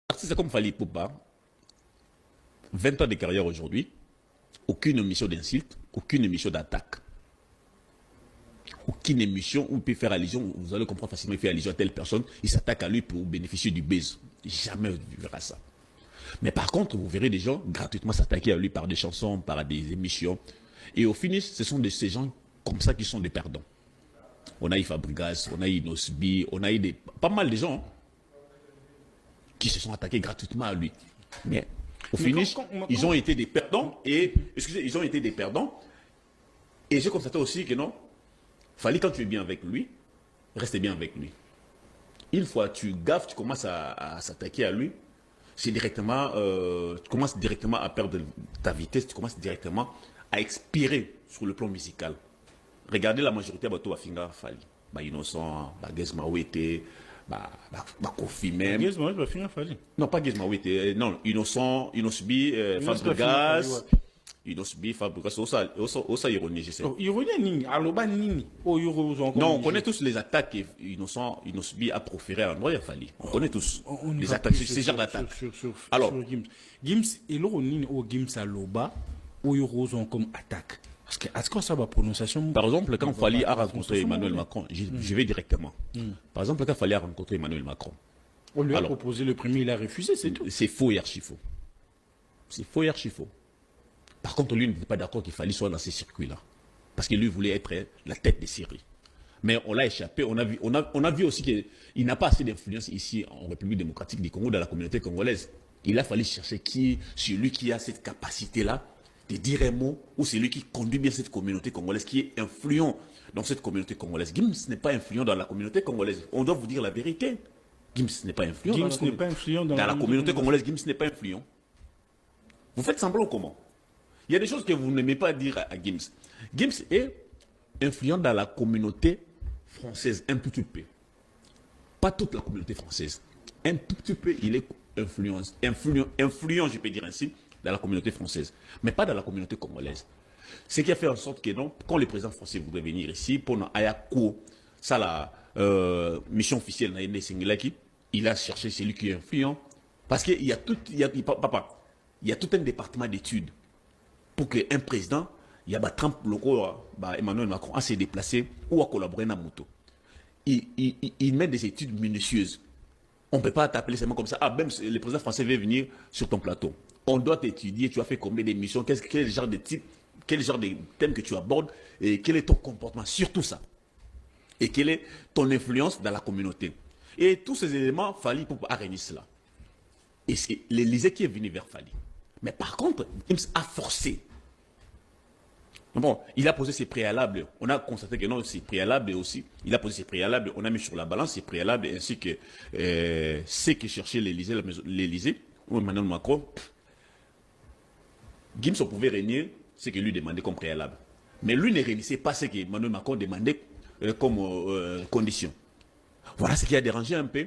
artiste comme Fally Ipupa, 20 ans de carrière aujourd'hui, aucune émission d'insulte, aucune émission d'attaque. Aucune émission où il peut faire allusion, vous allez comprendre facilement, il fait allusion à telle personne, il s'attaque à lui pour bénéficier du buzz. Jamais vous verrez ça. Mais par contre, vous verrez des gens gratuitement s'attaquer à lui par des chansons, par des émissions. Et au finish, ce sont de ces gens comme ça qui sont des perdants. On a eu Fabregas, on a eu Inosbi, on a eu pas mal de gens qui se sont attaqués gratuitement à lui. Mais au finish, ils ont été des perdants et, excusez, ils ont été des perdants. Et j'ai constaté aussi que non, Fally, quand tu es bien avec lui, reste bien avec lui. Une fois tu gaffes, tu commences à s'attaquer à lui, c'est directement, tu commences directement à perdre ta vitesse, tu commences directement à expirer sur le plan musical. Regardez la majorité de Bato Afinga Fally. Bah Innocent, bah Gezma Wete, bah Kofi même. Gezma Wete, Fally. Non, pas Gezma Wete, non, Innocent, Inosbi, Fabregas. Inosbi, Fabregas, ça ironie, je sais. Ironie, aloba nini. Non, on connaît tous les attaques qu'Innocent, Inosbi a proférées à Android Fally. On connaît tous les attaques, ces genres d'attaques. Alors, Gims, et l'Oronine au Gims aloba, ou Yorozon comme attaque. Est-ce que ça va prononciation? Par exemple, quand Fally a rencontré Emmanuel Macron, je vais directement. Par exemple, quand Fally a rencontré Emmanuel Macron. On lui a proposé le premier, il a refusé, c'est tout. C'est faux et archi faux. C'est faux et archi faux. Par contre, lui n'était pas d'accord qu'il fallait soit dans ces circuits-là. Parce que lui voulait être la tête des séries. Mais on l'a échappé. On a vu aussi qu'il n'a pas assez d'influence ici en République démocratique du Congo, dans la communauté congolaise. Il a fallu chercher celui qui a cette capacité-là de dire un mot, ou celui qui conduit bien cette communauté congolaise, qui est influent dans cette communauté congolaise. Gims n'est pas influent dans la communauté congolaise. On doit vous dire la vérité. Gims n'est pas influent dans la communauté congolaise. Gims n'est pas influent. Vous faites semblant comment? Il y a des choses que vous n'aimez pas dire à Gims. Gims est influent dans la communauté française, un tout petit peu. Pas toute la communauté française. Un tout petit peu, il est influent, je peux dire ainsi, dans la communauté française. Mais pas dans la communauté congolaise. Ce qui a fait en sorte que non, quand le président français voudrait venir ici, pour Ayako, ça la mission officielle, il a cherché celui qui est influent. Parce qu'il y a tout, il y a tout un département d'études pour qu'un président, il y a Trump, Emmanuel Macron, à se déplacer ou à collaborer dans la moto. Il met des études minutieuses. On ne peut pas t'appeler seulement comme ça. Ah, même le président français veut venir sur ton plateau. On doit t'étudier, tu as fait combien d'émissions, quel genre de type, quel genre de thème que tu abordes, et quel est ton comportement, surtout ça. Et quelle est ton influence dans la communauté. Et tous ces éléments, Fally pour arraigner cela. Et c'est l'Élysée qui est venu vers Fally. Mais par contre, Gims a forcé. Bon, il a posé ses préalables. On a constaté que non, ses préalables aussi. Il a posé ses préalables. On a mis sur la balance ses préalables ainsi que ce que cherchait l'Élysée ou Emmanuel Macron. Gims pouvait régner ce que lui demandait comme préalable. Mais lui ne réunissait pas ce que Emmanuel Macron demandait comme condition. Voilà ce qui a dérangé un peu